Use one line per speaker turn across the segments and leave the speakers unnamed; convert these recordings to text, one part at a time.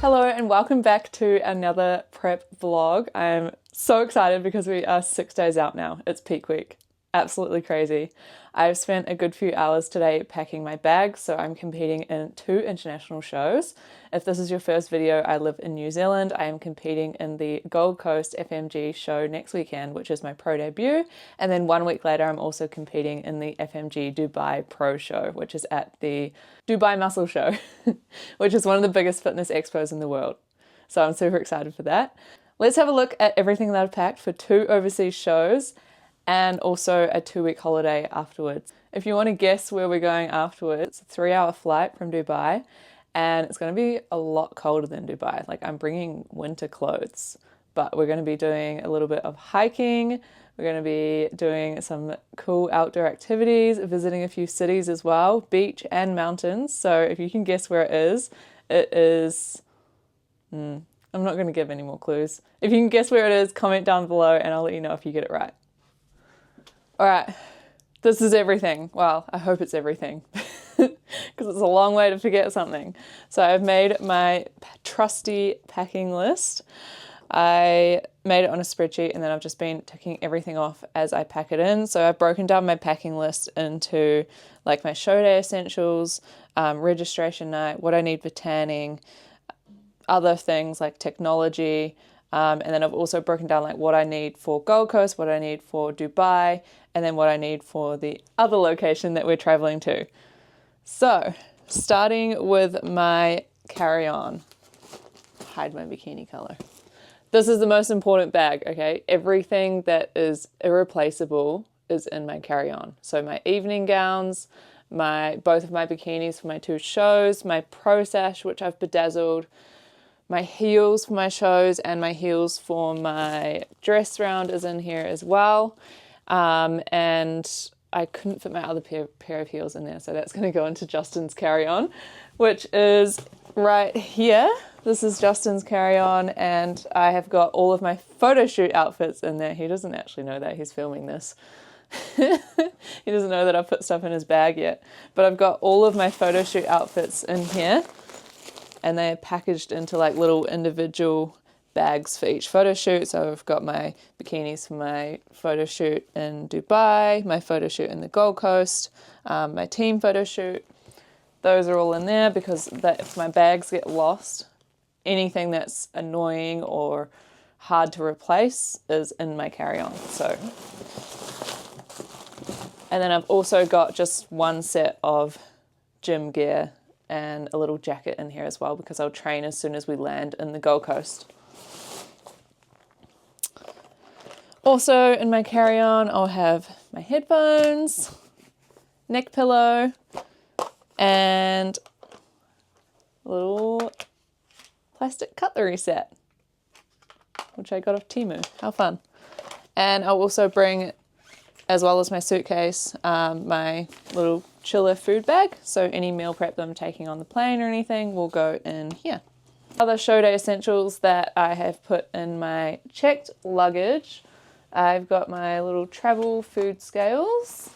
Hello and welcome back to another prep vlog. I'm so excited because we are 6 days out now. It's peak week. Absolutely crazy. I've spent a good few hours today packing my bag, so I'm competing in 2 international shows. If this is your first video, I live in New Zealand. I am competing in the Gold Coast FMG show next weekend, which is my pro debut. And then 1 week later, I'm also competing in the FMG Dubai Pro Show, which is at the Dubai Muscle Show, which is one of the biggest fitness expos in the world. So I'm super excited for that. Let's have a look at everything that I've packed for 2 overseas shows and also a 2-week holiday afterwards. If you want to guess where we're going afterwards, it's a 3-hour flight from Dubai, and it's going to be a lot colder than Dubai. Like, I'm bringing winter clothes, but we're going to be doing a little bit of hiking. We're going to be doing some cool outdoor activities, visiting a few cities as well, beach and mountains. So if you can guess where it is, I'm not going to give any more clues. If you can guess where it is, comment down below and I'll let you know if you get it right. All right, this is everything. Well, I hope it's everything because it's a long way to forget something. So I've made my trusty packing list. I made it on a spreadsheet and then I've just been ticking everything off as I pack it in. So I've broken down my packing list into like my show day essentials, registration night, what I need for tanning, other things like technology, and then I've also broken down like what I need for Gold Coast, what I need for Dubai, and then what I need for the other location that we're traveling to. So starting with my carry-on, hide my bikini color. This is the most important bag, okay? Everything that is irreplaceable is in my carry-on. So my evening gowns, both of my bikinis for my 2 shows, my pro sash, which I've bedazzled, my heels for my shows, and my heels for my dress round is in here as well. And I couldn't fit my other pair of heels in there, so that's going to go into Justin's carry-on, which is right here. This is Justin's carry-on, and I have got all of my photo shoot outfits in there. He doesn't actually know that. He's filming this. He doesn't know that I've put stuff in his bag yet. But I've got all of my photo shoot outfits in here, and they're packaged into like little individual bags for each photo shoot. So I've got my bikinis for my photo shoot in Dubai, my photo shoot in the Gold Coast, my team photo shoot. Those are all in there because if my bags get lost, anything that's annoying or hard to replace is in my carry-on. So, and then I've also got just 1 set of gym gear and a little jacket in here as well because I'll train as soon as we land in the Gold Coast. Also in my carry-on, I'll have my headphones, neck pillow, and a little plastic cutlery set, which I got off Temu. How fun. And I'll also bring, as well as my suitcase, my little chiller food bag. So any meal prep that I'm taking on the plane or anything will go in here. Other show day essentials that I have put in my checked luggage. I've got my little travel food scales.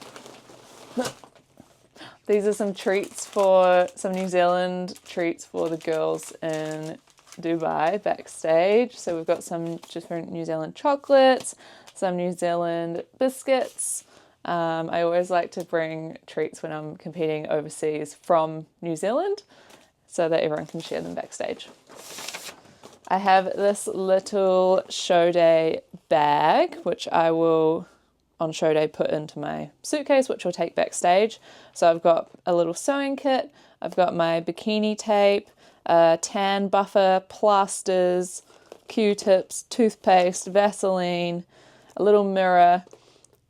These are some New Zealand treats for the girls in Dubai backstage. So we've got some different New Zealand chocolates, some New Zealand biscuits. I always like to bring treats when I'm competing overseas from New Zealand so that everyone can share them backstage. I have this little show day bag, which I will on show day put into my suitcase, which I'll take backstage. So I've got a little sewing kit, I've got my bikini tape, tan buffer, plasters, Q-tips, toothpaste, Vaseline, a little mirror,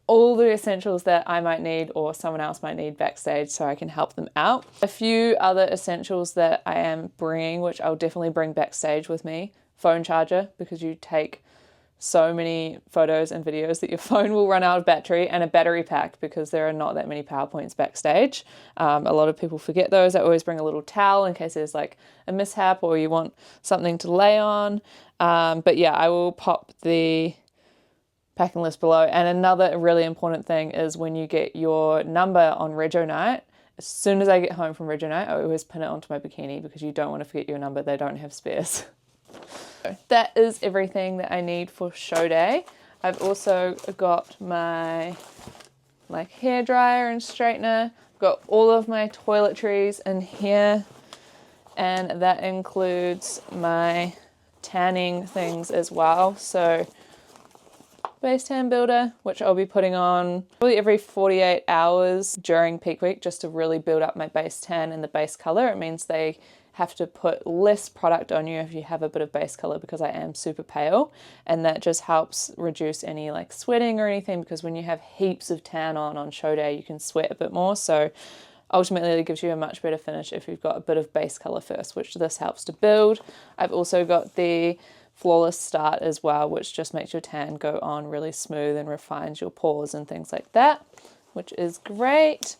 all the essentials that I might need or someone else might need backstage so I can help them out. A few other essentials that I am bringing, which I'll definitely bring backstage with me. Phone charger, because you take so many photos and videos that your phone will run out of battery, and a battery pack because there are not that many PowerPoints backstage. A lot of people forget those. I always bring a little towel in case there's like a mishap or you want something to lay on. But yeah, I will pop the packing list below. And another really important thing is when you get your number on Rego night, as soon as I get home from Regina, I always pin it onto my bikini because you don't want to forget your number. They don't have spares. So that is everything that I need for show day. I've also got my like hair dryer and straightener. I've got all of my toiletries in here, and that includes my tanning things as well. So base tan builder, which I'll be putting on probably every 48 hours during peak week just to really build up my base tan and the base color. It means they have to put less product on you if you have a bit of base color, because I am super pale, and that just helps reduce any like sweating or anything, because when you have heaps of tan on show day you can sweat a bit more. So ultimately it gives you a much better finish if you've got a bit of base color first, which this helps to build. I've also got the Flawless Start as well, which just makes your tan go on really smooth and refines your pores and things like that, which is great.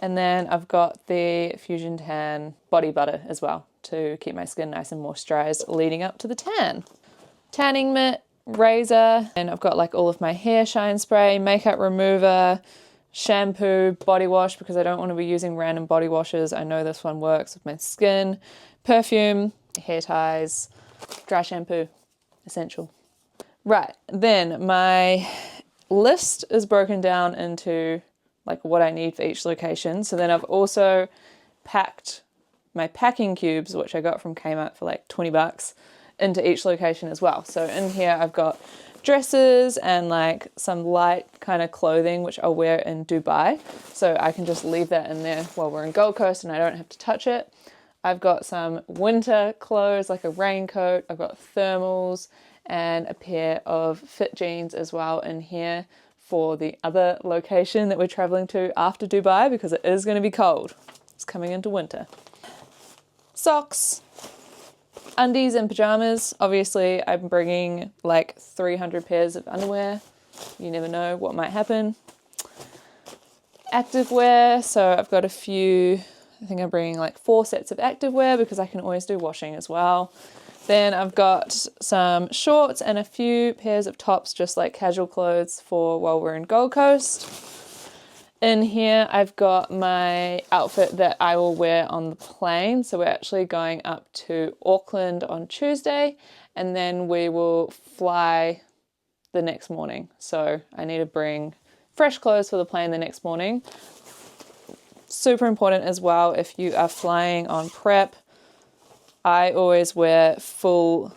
And then I've got the Fusion Tan body butter as well to keep my skin nice and moisturized leading up to the tan. Tanning mitt, razor, and I've got like all of my hair shine spray, makeup remover, shampoo, body wash, because I don't want to be using random body washes. I know this one works with my skin, perfume, hair ties, dry shampoo, essential. Right, then my list is broken down into like what I need for each location. So then I've also packed my packing cubes, which I got from Kmart for like 20 bucks, into each location as well. So in here I've got dresses and like some light kind of clothing which I'll wear in Dubai, so I can just leave that in there while we're in Gold Coast and I don't have to touch it. I've got some winter clothes like a raincoat, I've got thermals and a pair of fit jeans as well in here for the other location that we're traveling to after Dubai, because it is going to be cold. It's coming into winter. Socks, undies and pajamas. Obviously I'm bringing like 300 pairs of underwear. You never know what might happen. Activewear, so I've got a few, I think I'm bringing like 4 sets of activewear because I can always do washing as well. Then I've got some shorts and a few pairs of tops, just like casual clothes for while we're in Gold Coast. In here I've got my outfit that I will wear on the plane. So we're actually going up to Auckland on Tuesday and then we will fly the next morning. So I need to bring fresh clothes for the plane the next morning. Super important as well if you are flying on prep. I always wear full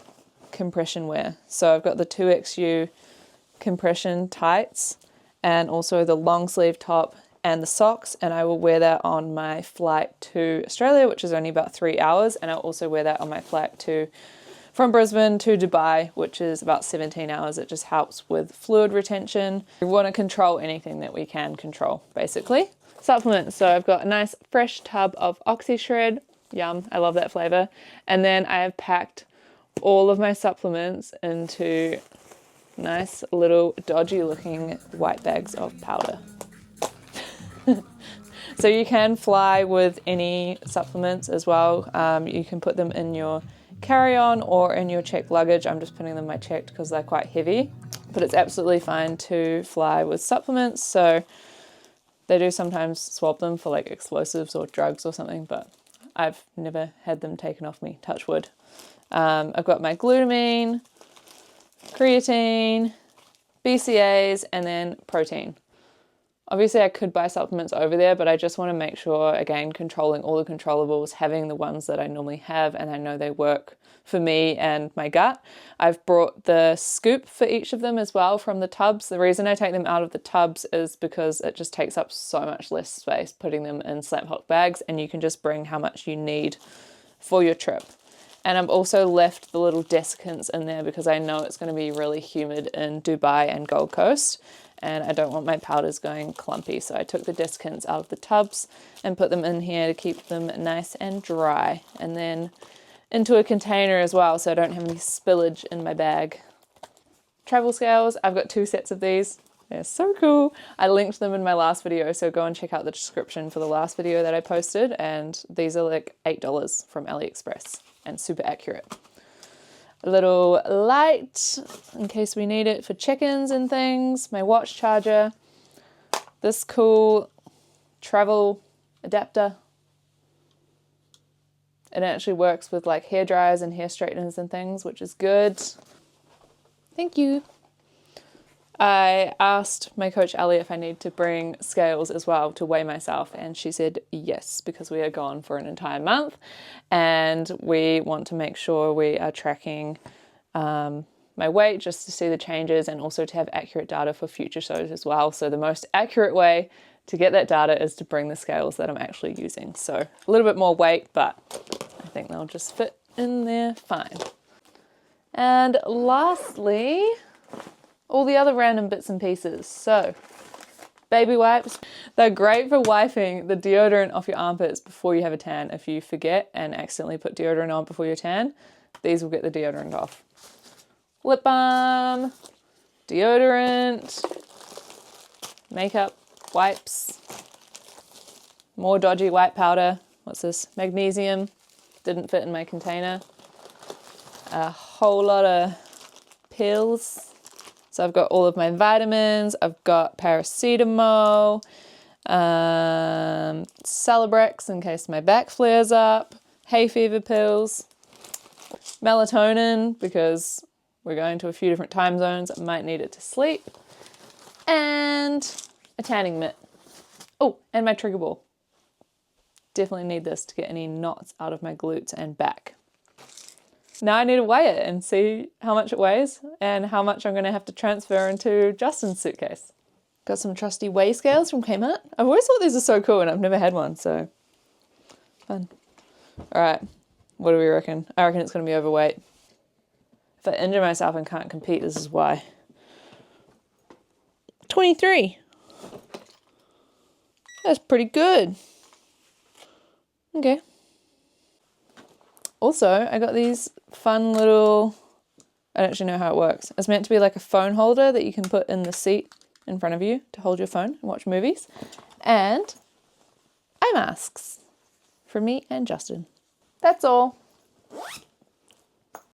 compression wear. So I've got the 2XU compression tights and also the long sleeve top and the socks, and I will wear that on my flight to Australia, which is only about 3 hours, and I'll also wear that on my flight from Brisbane to Dubai, which is about 17 hours. It just helps with fluid retention. We want to control anything that we can control, basically. Supplements, so I've got a nice fresh tub of OxyShred. Yum, I love that flavor. And then I have packed all of my supplements into nice little dodgy looking white bags of powder. So you can fly with any supplements as well. You can put them in your carry-on or in your checked luggage. I'm just putting them in my checked because they're quite heavy, but it's absolutely fine to fly with supplements. So they do sometimes swab them for like explosives or drugs or something, but I've never had them taken off me, touch wood. I've got my glutamine, creatine, BCAAs, and then protein. Obviously I could buy supplements over there, but I just want to make sure, again, controlling all the controllables, having the ones that I normally have and I know they work for me and my gut. I've brought the scoop for each of them as well from the tubs. The reason I take them out of the tubs is because it just takes up so much less space putting them in Slap-Hop bags, and you can just bring how much you need for your trip. And I've also left the little desiccants in there because I know it's going to be really humid in Dubai and Gold Coast, and I don't want my powders going clumpy. So I took the desiccants out of the tubs and put them in here to keep them nice and dry, and then into a container as well so I don't have any spillage in my bag. Travel scales, I've got 2 sets of these. They're so cool. I linked them in my last video, so go and check out the description for the last video that I posted, and these are like $8 from AliExpress and super accurate. A little light in case we need it for check-ins and things. My watch charger. This cool travel adapter. It actually works with like hair dryers and hair straighteners and things, which is good. Thank you. I asked my coach Ellie if I need to bring scales as well to weigh myself, and she said yes, because we are gone for an entire month and we want to make sure we are tracking my weight just to see the changes and also to have accurate data for future shows as well. So the most accurate way to get that data is to bring the scales that I'm actually using. So a little bit more weight, but I think they'll just fit in there fine. And lastly, all the other random bits and pieces. So, baby wipes. They're great for wiping the deodorant off your armpits before you have a tan. If you forget and accidentally put deodorant on before your tan, these will get the deodorant off. Lip balm, deodorant, makeup, wipes, more dodgy white powder. What's this? Magnesium. Didn't fit in my container. A whole lot of pills. So I've got all of my vitamins, I've got paracetamol, Celebrex in case my back flares up, hay fever pills, melatonin because we're going to a few different time zones, I might need it to sleep, and a tanning mitt. Oh, and my trigger ball. Definitely need this to get any knots out of my glutes and back. Now I need to weigh it and see how much it weighs and how much I'm going to have to transfer into Justin's suitcase. Got some trusty weigh scales from Kmart. I've always thought these are so cool and I've never had one, so fun. All right, what do we reckon? I reckon it's going to be overweight. If I injure myself and can't compete, this is why. 23. That's pretty good. Okay. Also, I got these fun little, I don't actually know how it works. It's meant to be like a phone holder that you can put in the seat in front of you to hold your phone and watch movies. And eye masks for me and Justin. That's all.